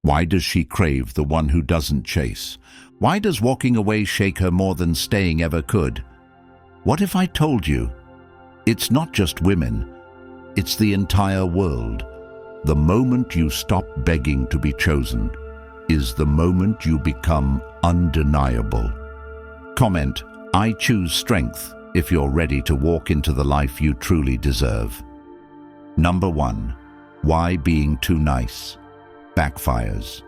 Why does she crave the one who doesn't chase? Why does walking away shake her more than staying ever could? What if I told you? It's not just women, it's the entire world. The moment you stop begging to be chosen is the moment you become undeniable. Comment, I choose strength, if you're ready to walk into the life you truly deserve. Number 1. Why being too nice? Backfires.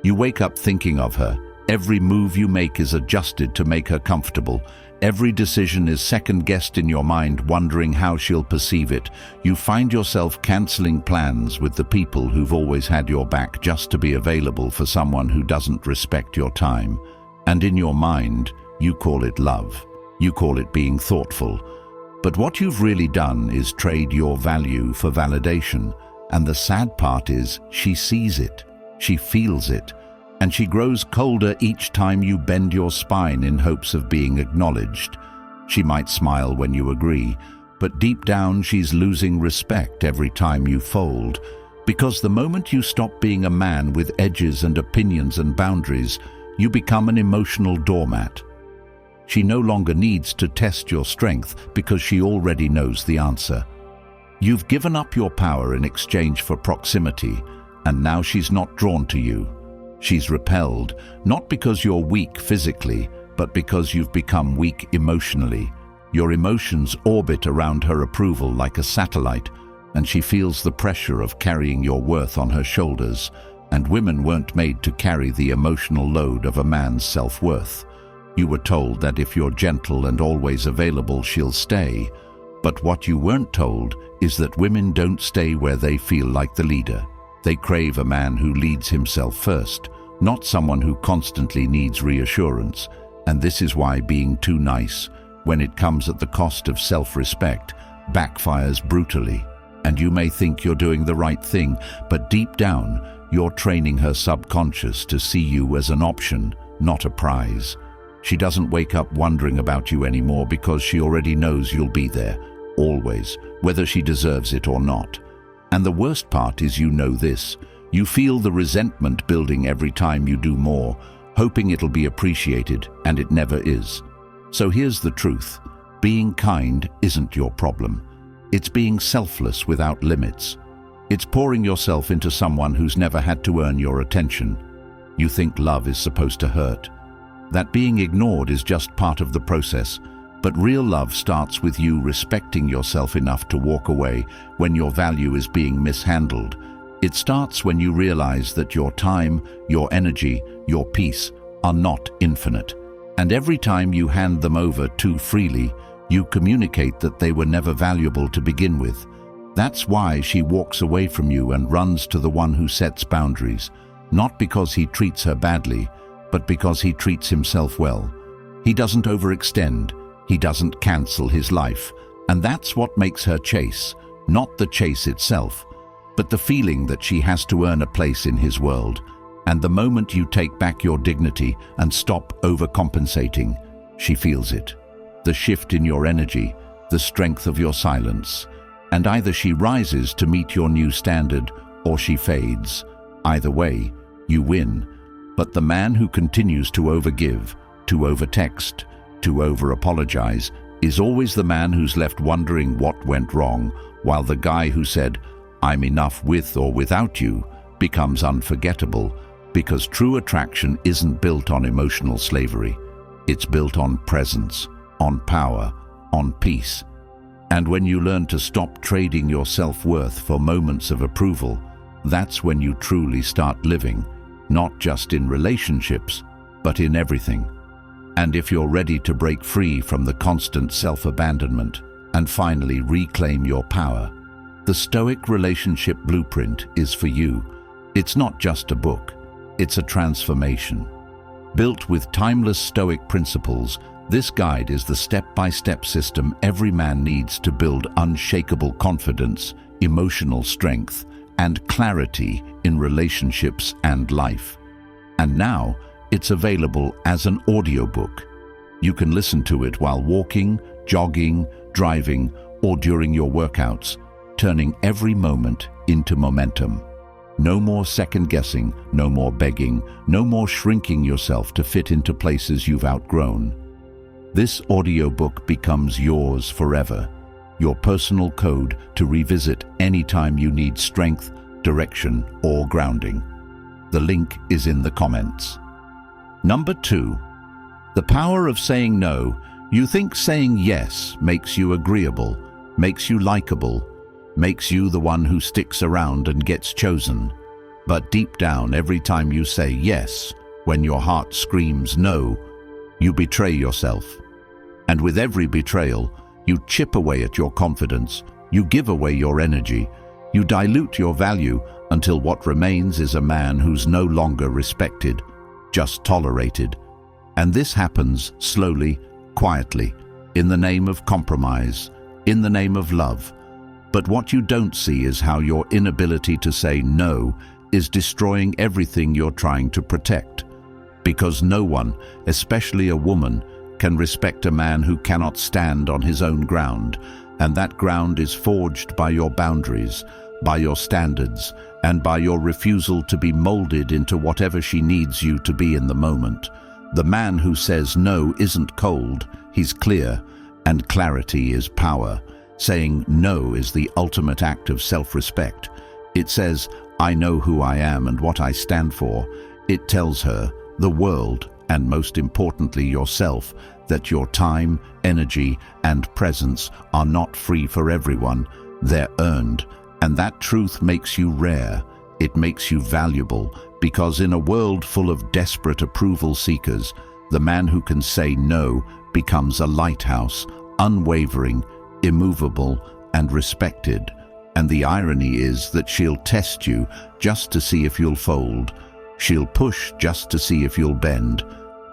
You wake up thinking of her. Every move you make is adjusted to make her comfortable. Every decision is second-guessed in your mind, wondering how she'll perceive it. You find yourself cancelling plans with the people who've always had your back just to be available for someone who doesn't respect your time. And in your mind, you call it love. You call it being thoughtful. But what you've really done is trade your value for validation. And the sad part is, she sees it, she feels it, and she grows colder each time you bend your spine in hopes of being acknowledged. She might smile when you agree, but deep down she's losing respect every time you fold. Because the moment you stop being a man with edges and opinions and boundaries, you become an emotional doormat. She no longer needs to test your strength because she already knows the answer. You've given up your power in exchange for proximity, and now she's not drawn to you. She's repelled, not because you're weak physically, but because you've become weak emotionally. Your emotions orbit around her approval like a satellite, and she feels the pressure of carrying your worth on her shoulders. And women weren't made to carry the emotional load of a man's self-worth. You were told that if you're gentle and always available, she'll stay. But what you weren't told is that women don't stay where they feel like the leader. They crave a man who leads himself first, not someone who constantly needs reassurance. And this is why being too nice, when it comes at the cost of self-respect, backfires brutally. And you may think you're doing the right thing, but deep down, you're training her subconscious to see you as an option, not a prize. She doesn't wake up wondering about you anymore because she already knows you'll be there, always, whether she deserves it or not. And the worst part is you know this. You feel the resentment building every time you do more, hoping it'll be appreciated, and it never is. So here's the truth. Being kind isn't your problem. It's being selfless without limits. It's pouring yourself into someone who's never had to earn your attention. You think love is supposed to hurt. That being ignored is just part of the process. But real love starts with you respecting yourself enough to walk away when your value is being mishandled. It starts when you realize that your time, your energy, your peace are not infinite. And every time you hand them over too freely, you communicate that they were never valuable to begin with. That's why she walks away from you and runs to the one who sets boundaries, not because he treats her badly, but because he treats himself well. He doesn't overextend. He doesn't cancel his life, and that's what makes her chase, not the chase itself, but the feeling that she has to earn a place in his world. And the moment you take back your dignity and stop overcompensating, she feels it. The shift in your energy, the strength of your silence. And either she rises to meet your new standard, or she fades. Either way, you win. But the man who continues to overgive, to overtext, to over-apologize, is always the man who's left wondering what went wrong, while the guy who said, "I'm enough with or without you," becomes unforgettable, because true attraction isn't built on emotional slavery. It's built on presence, on power, on peace. And when you learn to stop trading your self-worth for moments of approval, that's when you truly start living, not just in relationships, but in everything. And if you're ready to break free from the constant self-abandonment and finally reclaim your power, the Stoic Relationship Blueprint is for you. It's not just a book, it's a transformation. Built with timeless Stoic principles, this guide is the step-by-step system every man needs to build unshakable confidence, emotional strength, and clarity in relationships and life. And now, it's available as an audiobook. You can listen to it while walking, jogging, driving, or during your workouts, turning every moment into momentum. No more second-guessing, no more begging, no more shrinking yourself to fit into places you've outgrown. This audiobook becomes yours forever, your personal code to revisit anytime you need strength, direction, or grounding. The link is in the comments. Number 2. The power of saying no. You think saying yes makes you agreeable, makes you likable, makes you the one who sticks around and gets chosen. But deep down, every time you say yes, when your heart screams no, you betray yourself. And with every betrayal, you chip away at your confidence, you give away your energy, you dilute your value until what remains is a man who's no longer respected, just tolerated. And this happens slowly, quietly, in the name of compromise, in the name of love. But what you don't see is how your inability to say no is destroying everything you're trying to protect. Because no one, especially a woman, can respect a man who cannot stand on his own ground, and that ground is forged by your boundaries, by your standards, and by your refusal to be molded into whatever she needs you to be in the moment. The man who says no isn't cold, he's clear, and clarity is power. Saying no is the ultimate act of self-respect. It says, I know who I am and what I stand for. It tells her, the world, and most importantly yourself, that your time, energy, and presence are not free for everyone. They're earned. And that truth makes you rare. It makes you valuable, because in a world full of desperate approval seekers, the man who can say no becomes a lighthouse, unwavering, immovable, and respected. And the irony is that she'll test you just to see if you'll fold. She'll push just to see if you'll bend.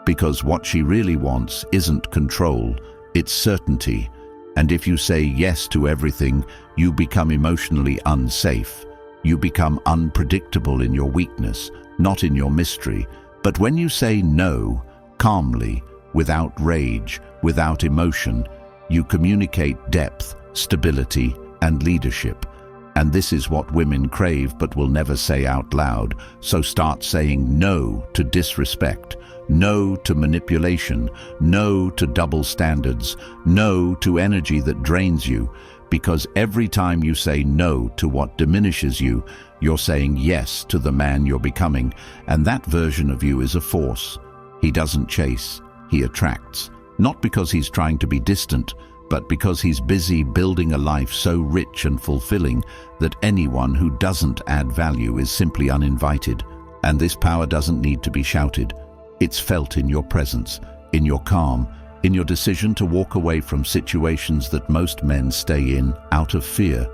Because what she really wants isn't control, it's certainty. And if you say yes to everything, you become emotionally unsafe. You become unpredictable in your weakness, not in your mystery. But when you say no, calmly, without rage, without emotion, you communicate depth, stability, and leadership. And this is what women crave but will never say out loud. So start saying no to disrespect, no to manipulation, no to double standards, no to energy that drains you. Because every time you say no to what diminishes you, you're saying yes to the man you're becoming. And that version of you is a force. He doesn't chase, he attracts. Not because he's trying to be distant, but because he's busy building a life so rich and fulfilling that anyone who doesn't add value is simply uninvited. And this power doesn't need to be shouted. It's felt in your presence, in your calm, in your decision to walk away from situations that most men stay in out of fear.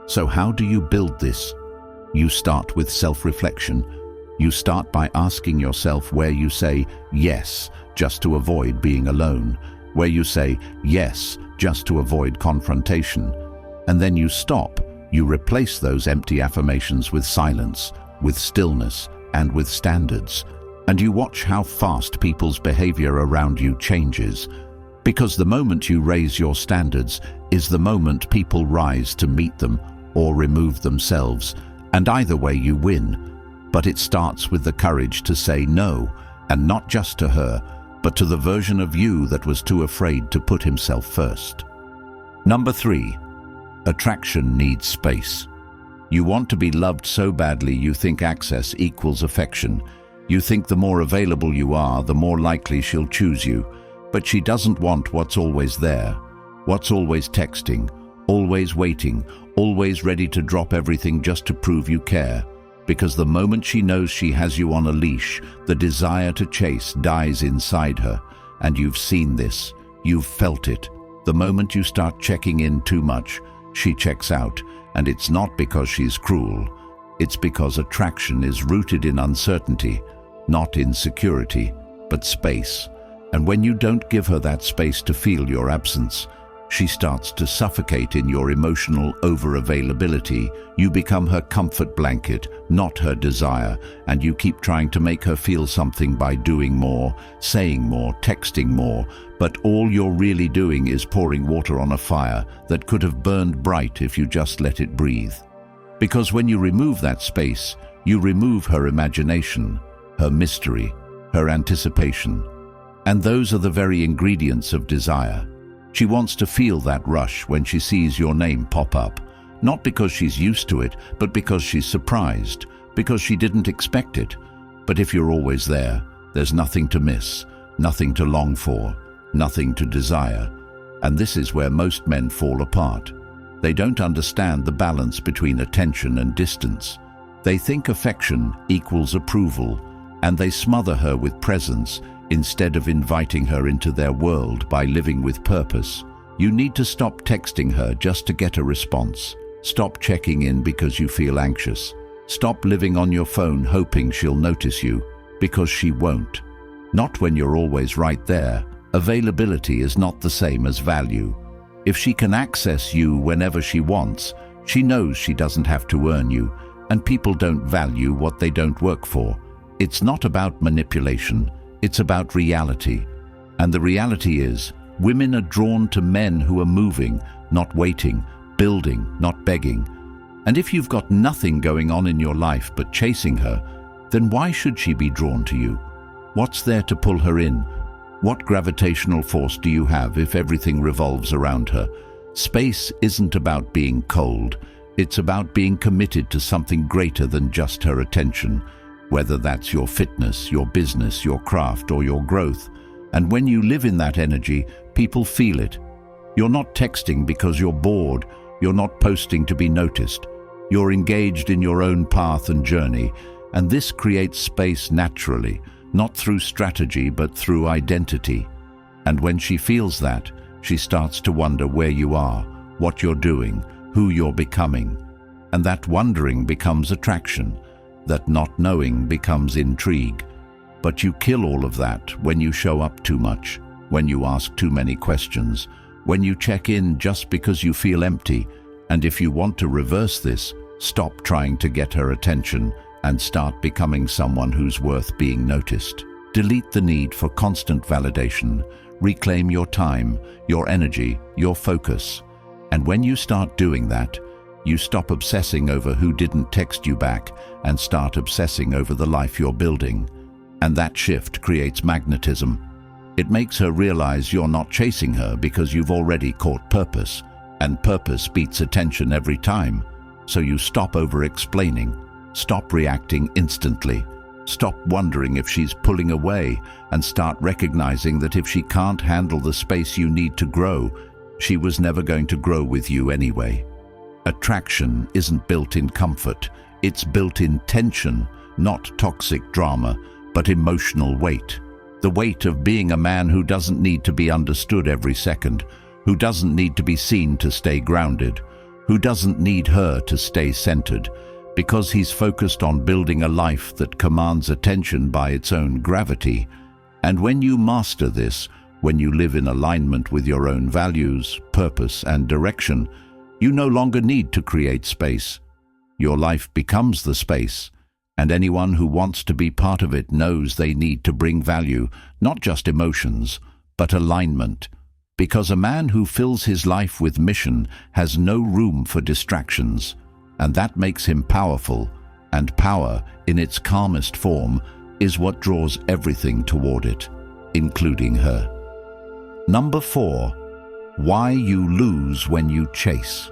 So how do you build this? You start with self-reflection. You start by asking yourself where you say yes just to avoid being alone, where you say yes just to avoid confrontation. And then you stop. You replace those empty affirmations with silence, with stillness, and with standards. And you watch how fast people's behavior around you changes. Because the moment you raise your standards is the moment people rise to meet them or remove themselves. And either way you win. But it starts with the courage to say no, and not just to her, but to the version of you that was too afraid to put himself first. Number 3. Attraction needs space. You want to be loved so badly you think access equals affection. You think the more available you are, the more likely she'll choose you. But she doesn't want what's always there, what's always texting, always waiting, always ready to drop everything just to prove you care. Because the moment she knows she has you on a leash, the desire to chase dies inside her. And you've seen this. You've felt it. The moment you start checking in too much, she checks out. And it's not because she's cruel. It's because attraction is rooted in uncertainty, not in security, but space. And when you don't give her that space to feel your absence, she starts to suffocate in your emotional over-availability. You become her comfort blanket, not her desire, and you keep trying to make her feel something by doing more, saying more, texting more, but all you're really doing is pouring water on a fire that could have burned bright if you just let it breathe. Because when you remove that space, You remove her imagination, her mystery, her anticipation. And those are the very ingredients of desire. She wants to feel that rush when she sees your name pop up, not because she's used to it, but because she's surprised, because she didn't expect it. But if you're always there, there's nothing to miss, nothing to long for, nothing to desire. And this is where most men fall apart. They don't understand the balance between attention and distance. They think affection equals approval, and they smother her with presence instead of inviting her into their world by living with purpose. You need to stop texting her just to get a response. Stop checking in because you feel anxious. Stop living on your phone hoping she'll notice you, because she won't. Not when you're always right there. Availability is not the same as value. If she can access you whenever she wants, she knows she doesn't have to earn you, and people don't value what they don't work for. It's not about manipulation, it's about reality. And the reality is, women are drawn to men who are moving, not waiting, building, not begging. And if you've got nothing going on in your life but chasing her, then why should she be drawn to you? What's there to pull her in? What gravitational force do you have if everything revolves around her? Space isn't about being cold. It's about being committed to something greater than just her attention, whether that's your fitness, your business, your craft, or your growth. And when you live in that energy, people feel it. You're not texting because you're bored. You're not posting to be noticed. You're engaged in your own path and journey, and this creates space naturally, not through strategy but through identity. And when she feels that, she starts to wonder where you are, what you're doing, who you're becoming. And that wondering becomes attraction. That not knowing becomes intrigue. But you kill all of that when you show up too much, when you ask too many questions, when you check in just because you feel empty. And if you want to reverse this, stop trying to get her attention and start becoming someone who's worth being noticed. Delete the need for constant validation. Reclaim your time, your energy, your focus. And when you start doing that, you stop obsessing over who didn't text you back and start obsessing over the life you're building. And that shift creates magnetism. It makes her realize you're not chasing her because you've already caught purpose, and purpose beats attention every time. So you stop over-explaining, stop reacting instantly, stop wondering if she's pulling away, and start recognizing that if she can't handle the space you need to grow, she was never going to grow with you anyway. Attraction isn't built in comfort, it's built in tension, not toxic drama, but emotional weight. The weight of being a man who doesn't need to be understood every second, who doesn't need to be seen to stay grounded, who doesn't need her to stay centered, because he's focused on building a life that commands attention by its own gravity. And when you master this, when you live in alignment with your own values, purpose, and direction, you no longer need to create space. Your life becomes the space, and anyone who wants to be part of it knows they need to bring value, not just emotions, but alignment. Because a man who fills his life with mission has no room for distractions, and that makes him powerful, and power, in its calmest form, is what draws everything toward it, including her. Number 4. Why you lose when you chase.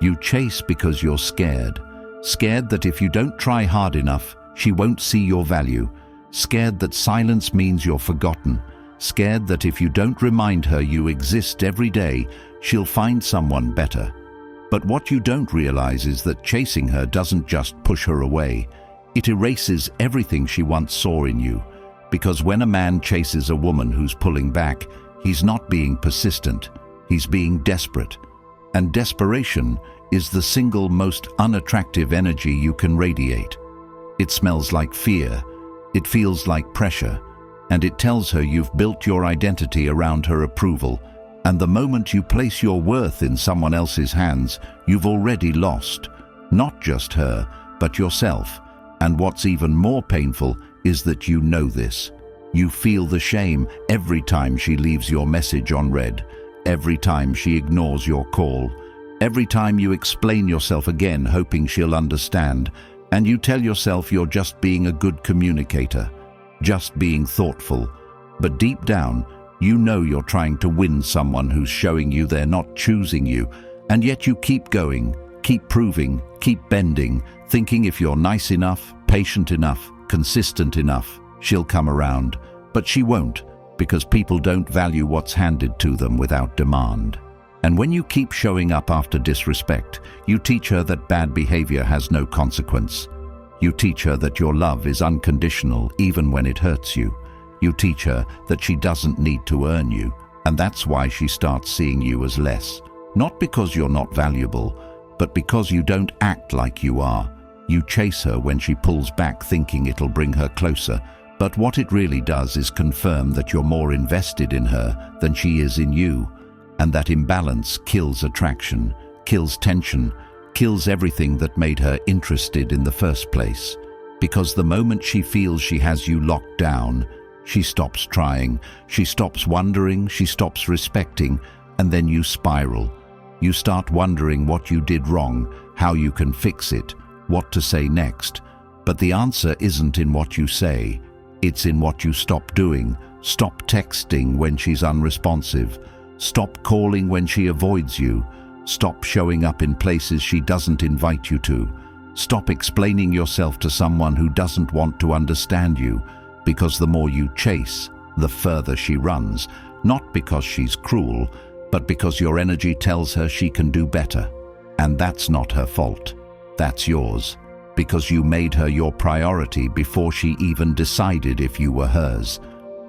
You chase because you're scared. Scared that if you don't try hard enough, she won't see your value. Scared that silence means you're forgotten. Scared that if you don't remind her you exist every day, she'll find someone better. But what you don't realize is that chasing her doesn't just push her away. It erases everything she once saw in you. Because when a man chases a woman who's pulling back, he's not being persistent, he's being desperate. And desperation is the single most unattractive energy you can radiate. It smells like fear, it feels like pressure, and it tells her you've built your identity around her approval, and the moment you place your worth in someone else's hands, you've already lost, not just her, but yourself. And what's even more painful is that you know this. You feel the shame every time she leaves your message unread, every time she ignores your call, every time you explain yourself again hoping she'll understand, And you tell yourself you're just being a good communicator, just being thoughtful. But deep down, you know you're trying to win someone who's showing you they're not choosing you. And yet you keep going, keep proving, keep bending, thinking if you're nice enough, patient enough, consistent enough, she'll come around. But she won't, because people don't value what's handed to them without demand. And when you keep showing up after disrespect, you teach her that bad behavior has no consequence. You teach her that your love is unconditional even when it hurts you. You teach her that she doesn't need to earn you, and that's why she starts seeing you as less. Not because you're not valuable, but because you don't act like you are. You chase her when she pulls back thinking it'll bring her closer, but what it really does is confirm that you're more invested in her than she is in you. And that imbalance kills attraction, kills tension, kills everything that made her interested in the first place. Because the moment she feels she has you locked down, she stops trying, she stops wondering, she stops respecting, and then you spiral. You start wondering what you did wrong, how you can fix it, what to say next. But the answer isn't in what you say, it's in what you stop doing. Stop texting when she's unresponsive. Stop calling when she avoids you. Stop showing up in places she doesn't invite you to. Stop explaining yourself to someone who doesn't want to understand you, because the more you chase, the further she runs, not because she's cruel, but because your energy tells her she can do better. And that's not her fault. That's yours, because you made her your priority before she even decided if you were hers.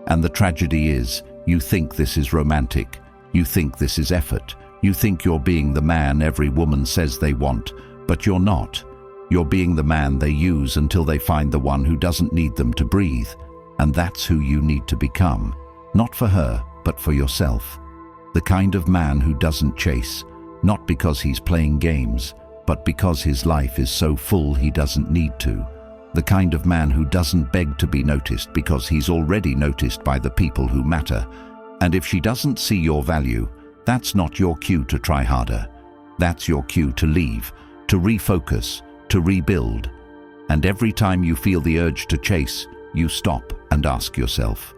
And the tragedy is, you think this is romantic. You think this is effort. You think you're being the man every woman says they want, but you're not. You're being the man they use until they find the one who doesn't need them to breathe. And that's who you need to become. Not for her, but for yourself. The kind of man who doesn't chase, not because he's playing games, but because his life is so full he doesn't need to. The kind of man who doesn't beg to be noticed because he's already noticed by the people who matter. And if she doesn't see your value, that's not your cue to try harder. That's your cue to leave, to refocus, to rebuild. And every time you feel the urge to chase, you stop and ask yourself,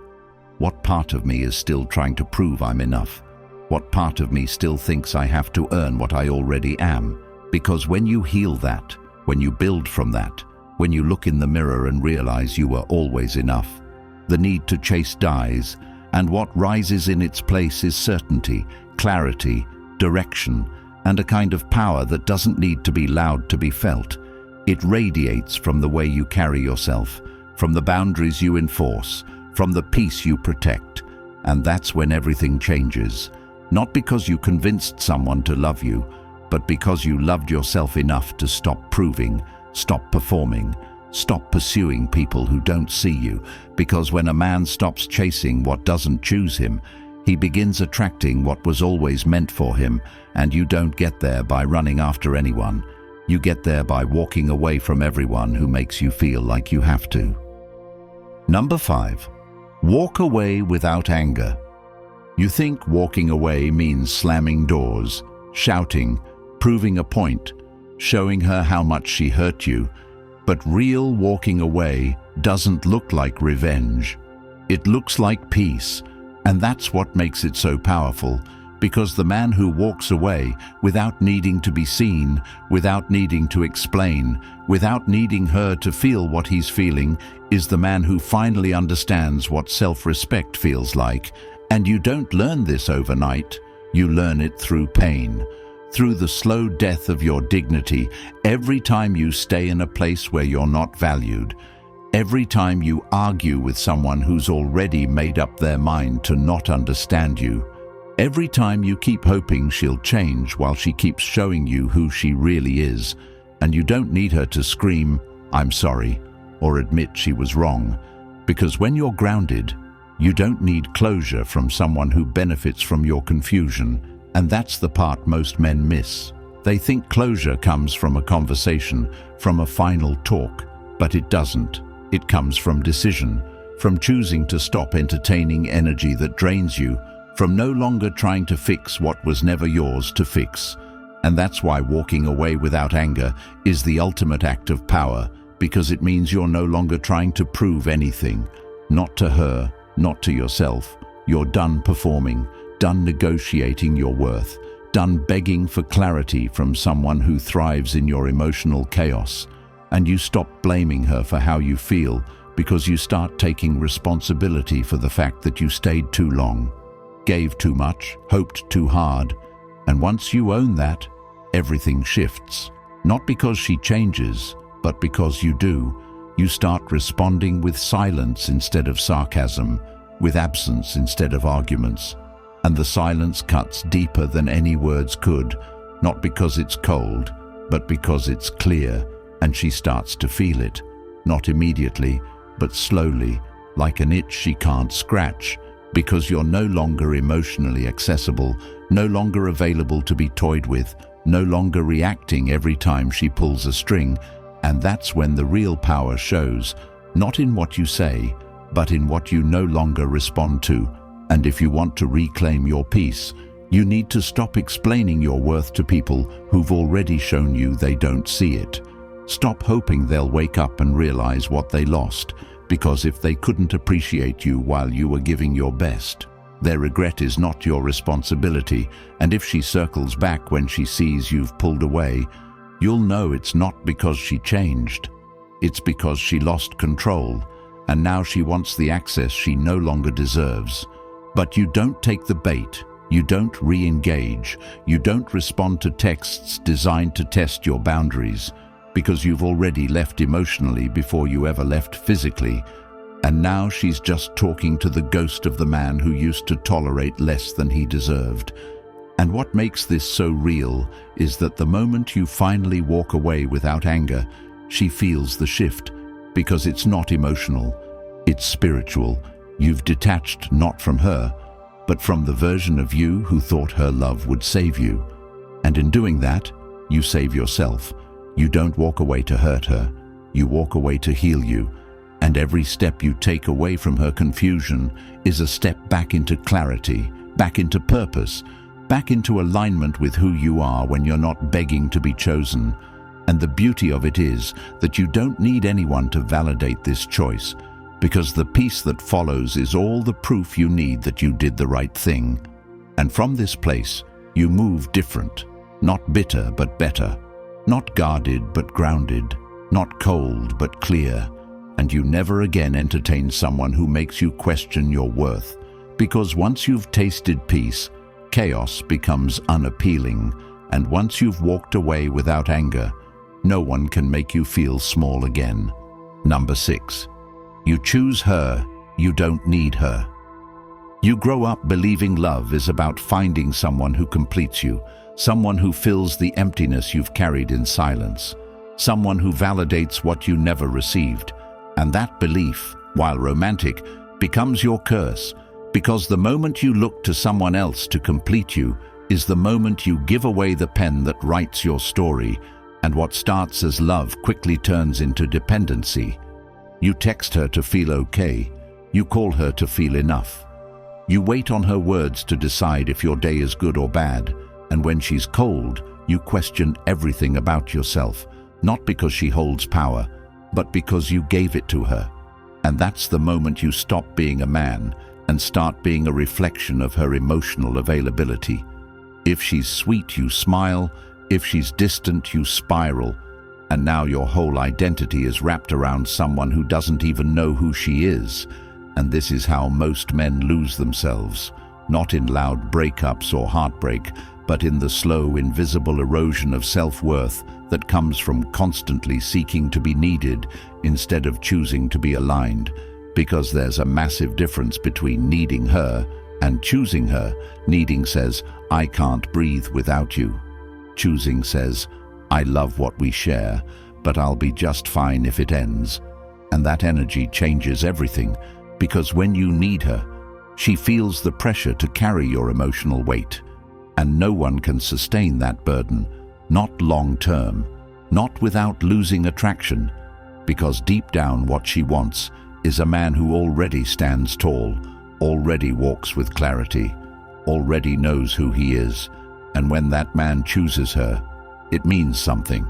what part of me is still trying to prove I'm enough? What part of me still thinks I have to earn what I already am? Because when you heal that, when you build from that, when you look in the mirror and realize you were always enough, the need to chase dies, and what rises in its place is certainty, clarity, direction, and a kind of power that doesn't need to be loud to be felt. It radiates from the way you carry yourself, from the boundaries you enforce, from the peace you protect. And that's when everything changes. Not because you convinced someone to love you, but because you loved yourself enough to stop proving, stop performing, stop pursuing people who don't see you. Because when a man stops chasing what doesn't choose him, he begins attracting what was always meant for him. And you don't get there by running after anyone. You get there by walking away from everyone who makes you feel like you have to. Number 5. Walk away without anger. You think walking away means slamming doors, shouting, proving a point, showing her how much she hurt you. But real walking away doesn't look like revenge. It looks like peace, and that's what makes it so powerful, because the man who walks away without needing to be seen, without needing to explain, without needing her to feel what he's feeling, is the man who finally understands what self-respect feels like. And you don't learn this overnight. You learn it through pain, through the slow death of your dignity, every time you stay in a place where you're not valued, every time you argue with someone who's already made up their mind to not understand you, every time you keep hoping she'll change while she keeps showing you who she really is. And you don't need her to scream, "I'm sorry," or admit she was wrong, because when you're grounded, you don't need closure from someone who benefits from your confusion. And that's the part most men miss. They think closure comes from a conversation, from a final talk, but it doesn't. It comes from decision, from choosing to stop entertaining energy that drains you, from no longer trying to fix what was never yours to fix. And that's why walking away without anger is the ultimate act of power, because it means you're no longer trying to prove anything. Not to her, not to yourself. You're done performing, done negotiating your worth, done begging for clarity from someone who thrives in your emotional chaos. And you stop blaming her for how you feel, because you start taking responsibility for the fact that you stayed too long, gave too much, hoped too hard. And once you own that, everything shifts. Not because she changes, but because you do. You start responding with silence instead of sarcasm, with absence instead of arguments. And the silence cuts deeper than any words could, not because it's cold, but because it's clear, and she starts to feel it. Not immediately, but slowly, like an itch she can't scratch, because you're no longer emotionally accessible, no longer available to be toyed with, no longer reacting every time she pulls a string. And that's when the real power shows, not in what you say, but in what you no longer respond to. And if you want to reclaim your peace, you need to stop explaining your worth to people who've already shown you they don't see it. Stop hoping they'll wake up and realize what they lost, because if they couldn't appreciate you while you were giving your best, their regret is not your responsibility. And if she circles back when she sees you've pulled away, you'll know it's not because she changed. It's because she lost control, and now she wants the access she no longer deserves. But you don't take the bait. You don't re-engage. You don't respond to texts designed to test your boundaries, because you've already left emotionally before you ever left physically. And now she's just talking to the ghost of the man who used to tolerate less than he deserved. And what makes this so real is that the moment you finally walk away without anger, she feels the shift, because it's not emotional, it's spiritual. You've detached not from her, but from the version of you who thought her love would save you. And in doing that, you save yourself. You don't walk away to hurt her, you walk away to heal you. And every step you take away from her confusion is a step back into clarity, back into purpose, back into alignment with who you are when you're not begging to be chosen. And the beauty of it is that you don't need anyone to validate this choice, because the peace that follows is all the proof you need that you did the right thing. And from this place, you move different, not bitter but better, not guarded but grounded, not cold but clear. And you never again entertain someone who makes you question your worth, because once you've tasted peace, chaos becomes unappealing. And once you've walked away without anger, no one can make you feel small again. Number 6. You choose her, you don't need her. You grow up believing love is about finding someone who completes you, someone who fills the emptiness you've carried in silence, someone who validates what you never received. And that belief, while romantic, becomes your curse, because the moment you look to someone else to complete you is the moment you give away the pen that writes your story, and what starts as love quickly turns into dependency. You text her to feel okay. You call her to feel enough. You wait on her words to decide if your day is good or bad, and when she's cold, you question everything about yourself, not because she holds power, but because you gave it to her. And that's the moment you stop being a man and start being a reflection of her emotional availability. If she's sweet, you smile. If she's distant, you spiral. And now your whole identity is wrapped around someone who doesn't even know who she is. And this is how most men lose themselves, not in loud breakups or heartbreak, but in the slow, invisible erosion of self-worth that comes from constantly seeking to be needed instead of choosing to be aligned. Because there's a massive difference between needing her and choosing her. Needing says, I can't breathe without you. Choosing says, I love what we share, but I'll be just fine if it ends. And that energy changes everything, because when you need her, she feels the pressure to carry your emotional weight. And no one can sustain that burden, not long term, not without losing attraction, because deep down what she wants is a man who already stands tall, already walks with clarity, already knows who he is, And when that man chooses her, it means something.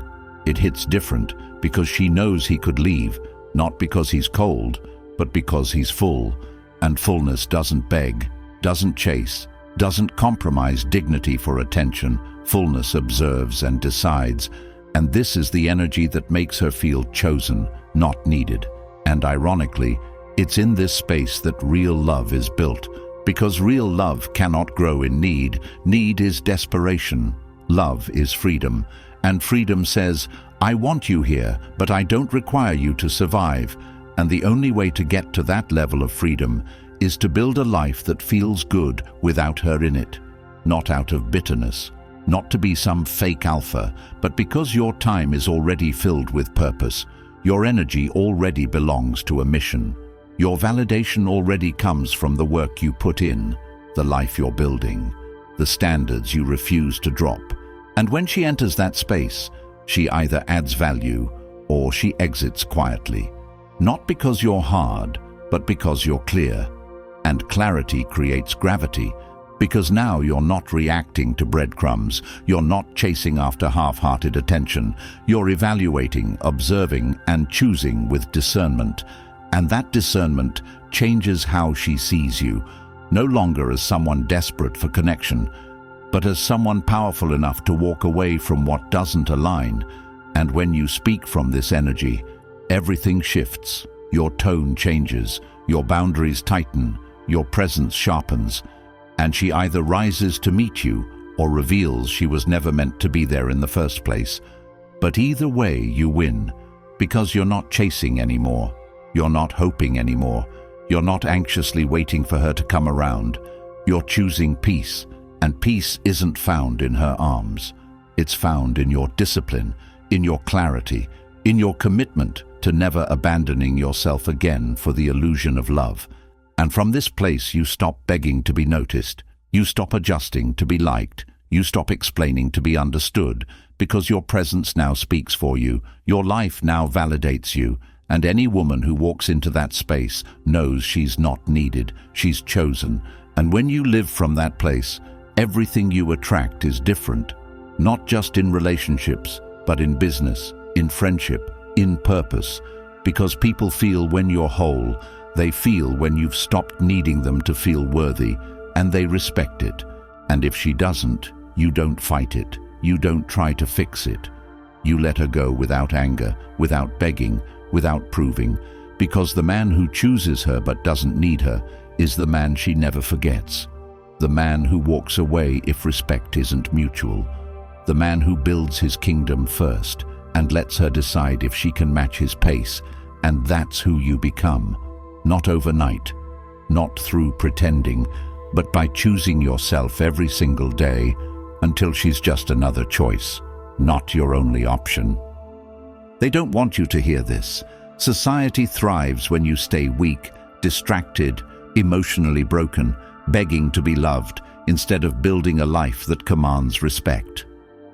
It hits different because she knows he could leave, not because he's cold, but because he's full. And fullness doesn't beg, doesn't chase, doesn't compromise dignity for attention. Fullness observes and decides. And this is the energy that makes her feel chosen, not needed. And ironically, it's in this space that real love is built. Because real love cannot grow in need. Need is desperation. Love is freedom. And freedom says, I want you here, but I don't require you to survive. And the only way to get to that level of freedom is to build a life that feels good without her in it. Not out of bitterness. Not to be some fake alpha, but because your time is already filled with purpose. Your energy already belongs to a mission. Your validation already comes from the work you put in, the life you're building, the standards you refuse to drop. And when she enters that space, she either adds value or she exits quietly. Not because you're hard, but because you're clear. And clarity creates gravity, because now you're not reacting to breadcrumbs, you're not chasing after half-hearted attention, you're evaluating, observing, and choosing with discernment. And that discernment changes how she sees you, no longer as someone desperate for connection, but as someone powerful enough to walk away from what doesn't align. And when you speak from this energy, everything shifts, your tone changes, your boundaries tighten, your presence sharpens, and she either rises to meet you or reveals she was never meant to be there in the first place. But either way you win, because you're not chasing anymore. You're not hoping anymore. You're not anxiously waiting for her to come around. You're choosing peace, and peace isn't found in her arms. It's found in your discipline, in your clarity, in your commitment to never abandoning yourself again for the illusion of love. And from this place you stop begging to be noticed. You stop adjusting to be liked. You stop explaining to be understood, because your presence now speaks for you. Your life now validates you. And any woman who walks into that space knows she's not needed, she's chosen. And when you live from that place, everything you attract is different. Not just in relationships, but in business, in friendship, in purpose. Because people feel when you're whole, they feel when you've stopped needing them to feel worthy, and they respect it. And if she doesn't, you don't fight it. You don't try to fix it. You let her go without anger, without begging, without proving, because the man who chooses her but doesn't need her is the man she never forgets. The man who walks away if respect isn't mutual. The man who builds his kingdom first and lets her decide if she can match his pace. And that's who you become. Not overnight, not through pretending, but by choosing yourself every single day until she's just another choice, not your only option. They don't want you to hear this. Society thrives when you stay weak, distracted, emotionally broken, begging to be loved, instead of building a life that commands respect.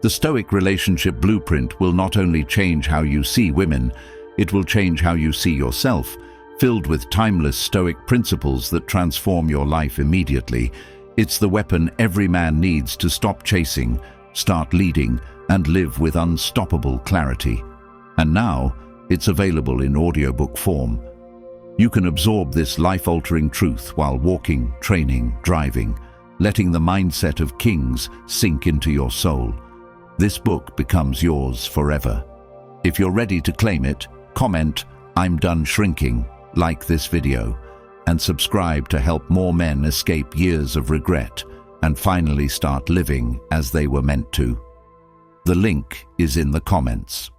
The Stoic relationship blueprint will not only change how you see women, it will change how you see yourself, filled with timeless Stoic principles that transform your life immediately. It's the weapon every man needs to stop chasing, start leading, and live with unstoppable clarity. And now, it's available in audiobook form. You can absorb this life-altering truth while walking, training, driving, letting the mindset of kings sink into your soul. This book becomes yours forever. If you're ready to claim it, comment, "I'm done shrinking," like this video, and subscribe to help more men escape years of regret and finally start living as they were meant to. The link is in the comments.